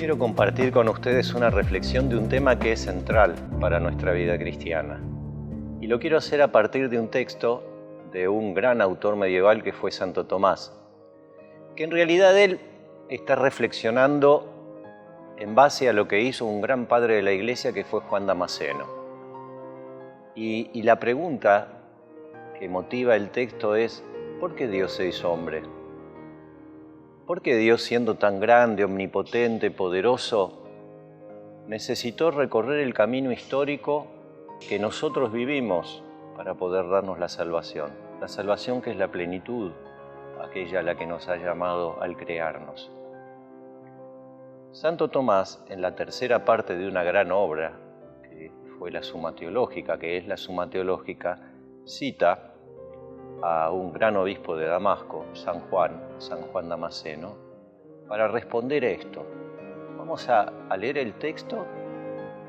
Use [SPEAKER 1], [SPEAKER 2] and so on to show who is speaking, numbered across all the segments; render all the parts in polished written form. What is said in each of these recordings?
[SPEAKER 1] quiero compartir con ustedes una reflexión de un tema que es central para nuestra vida cristiana. Y lo quiero hacer a partir de un texto de un gran autor medieval que fue Santo Tomás, que en realidad él está reflexionando en base a lo que hizo un gran padre de la Iglesia que fue Juan Damasceno. Y la pregunta que motiva el texto es: ¿por qué Dios se hizo hombre? ¿Por qué Dios, siendo tan grande, omnipotente, poderoso, necesitó recorrer el camino histórico que nosotros vivimos para poder darnos la salvación? La salvación que es la plenitud, aquella a la que nos ha llamado al crearnos. Santo Tomás, en la tercera parte de una gran obra, que fue la Suma Teológica, cita a un gran obispo de Damasco, San Juan Damasceno, para responder a esto. Vamos a leer el texto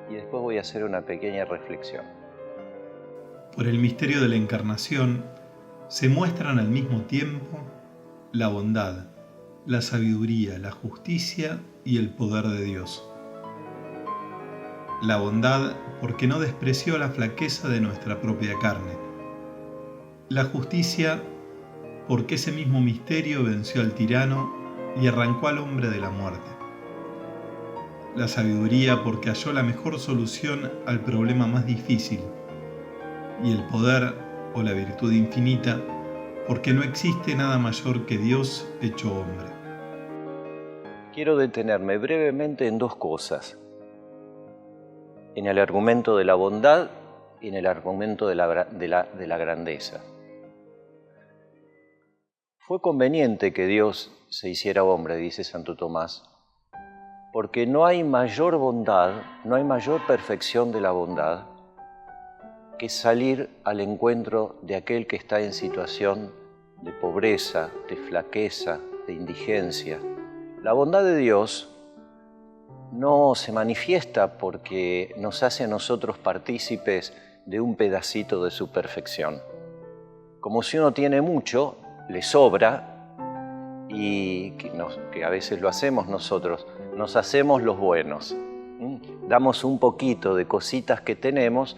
[SPEAKER 1] y después voy a hacer una pequeña reflexión.
[SPEAKER 2] Por el misterio de la Encarnación se muestran al mismo tiempo la bondad, la sabiduría, la justicia y el poder de Dios. La bondad porque no despreció la flaqueza de nuestra propia carne. La justicia porque ese mismo misterio venció al tirano y arrancó al hombre de la muerte. La sabiduría porque halló la mejor solución al problema más difícil. Y el poder o la virtud infinita porque no existe nada mayor que Dios hecho hombre.
[SPEAKER 1] Quiero detenerme brevemente en dos cosas: en el argumento de la bondad y en el argumento de la grandeza. Fue conveniente que Dios se hiciera hombre, dice Santo Tomás, porque no hay mayor bondad, no hay mayor perfección de la bondad que salir al encuentro de aquel que está en situación de pobreza, de flaqueza, de indigencia. La bondad de Dios no se manifiesta porque nos hace a nosotros partícipes de un pedacito de su perfección. Como si uno tiene mucho, le sobra, y que a veces lo hacemos nosotros, nos hacemos los buenos. Damos un poquito de cositas que tenemos,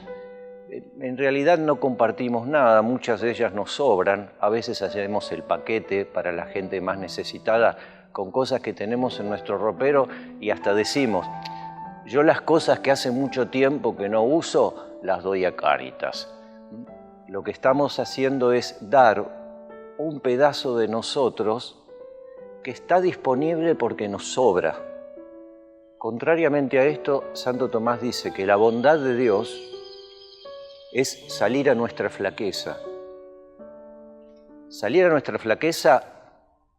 [SPEAKER 1] en realidad no compartimos nada, muchas de ellas nos sobran, a veces hacemos el paquete para la gente más necesitada con cosas que tenemos en nuestro ropero y hasta decimos: yo las cosas que hace mucho tiempo que no uso, las doy a Cáritas. Lo que estamos haciendo es dar un pedazo de nosotros que está disponible porque nos sobra. Contrariamente a esto, Santo Tomás dice que la bondad de Dios es salir a nuestra flaqueza. Salir a nuestra flaqueza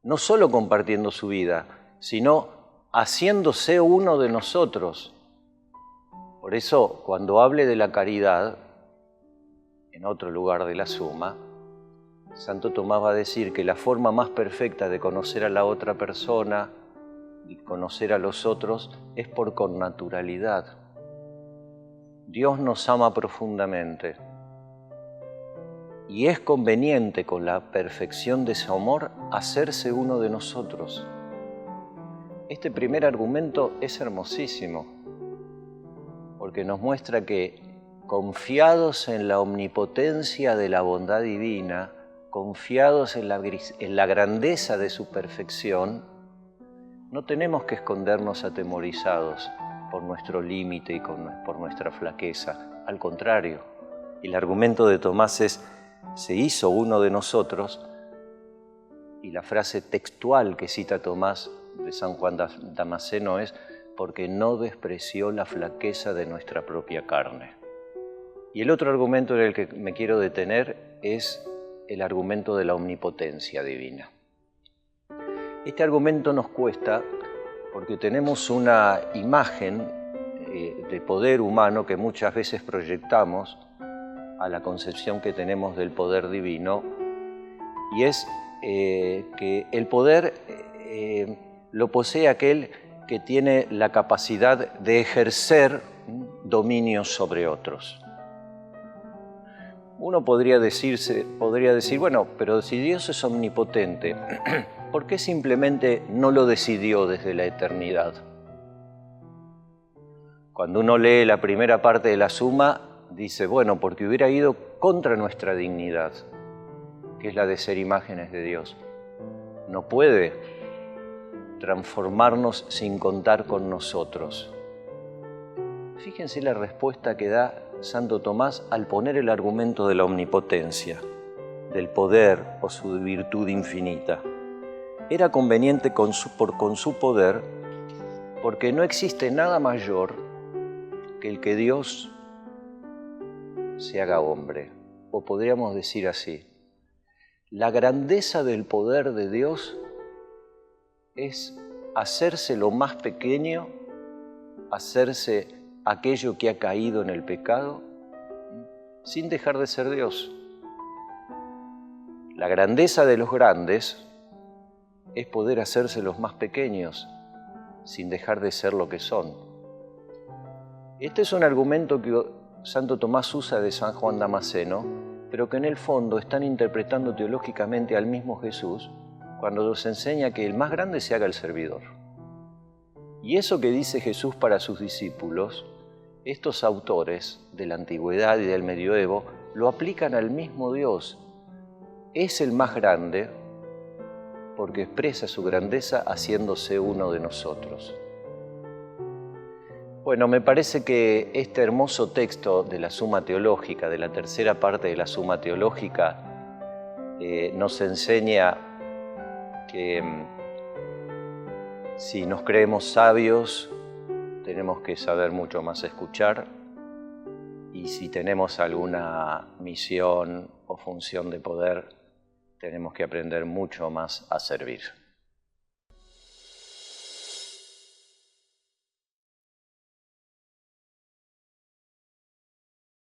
[SPEAKER 1] no solo compartiendo su vida, sino haciéndose uno de nosotros. Por eso, cuando hable de la caridad, en otro lugar de la Suma, Santo Tomás va a decir que la forma más perfecta de conocer a la otra persona y conocer a los otros es por connaturalidad. Dios nos ama profundamente y es conveniente, con la perfección de ese amor, hacerse uno de nosotros. Este primer argumento es hermosísimo porque nos muestra que, confiados en la omnipotencia de la bondad divina, confiados en la grandeza de su perfección, no tenemos que escondernos atemorizados por nuestro límite y por nuestra flaqueza. Al contrario, el argumento de Tomás es: se hizo uno de nosotros, y la frase textual que cita Tomás de San Juan Damasceno es: porque no despreció la flaqueza de nuestra propia carne. Y el otro argumento en el que me quiero detener es el argumento de la omnipotencia divina. Este argumento nos cuesta porque tenemos una imagen de poder humano que muchas veces proyectamos a la concepción que tenemos del poder divino, y es que el poder lo posee aquel que tiene la capacidad de ejercer dominio sobre otros. Uno podría decir, bueno, pero si Dios es omnipotente, ¿por qué simplemente no lo decidió desde la eternidad? Cuando uno lee la primera parte de la Suma, dice, bueno, porque hubiera ido contra nuestra dignidad, que es la de ser imágenes de Dios. No puede transformarnos sin contar con nosotros. Fíjense la respuesta que da Santo Tomás al poner el argumento de la omnipotencia, del poder o su virtud infinita. Era conveniente con su poder, porque no existe nada mayor que el que Dios se haga hombre. O podríamos decir así, la grandeza del poder de Dios es hacerse lo más pequeño, hacerse aquello que ha caído en el pecado, sin dejar de ser Dios. La grandeza de los grandes es poder hacerse los más pequeños, sin dejar de ser lo que son. Este es un argumento que Santo Tomás usa de San Juan Damasceno, pero que en el fondo están interpretando teológicamente al mismo Jesús cuando nos enseña que el más grande se haga el servidor. Y eso que dice Jesús para sus discípulos, estos autores de la antigüedad y del medioevo lo aplican al mismo Dios. Es el más grande porque expresa su grandeza haciéndose uno de nosotros. Bueno, me parece que este hermoso texto de la Suma Teológica, de la tercera parte de la Suma Teológica, nos enseña que si nos creemos sabios, tenemos que saber mucho más escuchar, y si tenemos alguna misión o función de poder, tenemos que aprender mucho más a servir.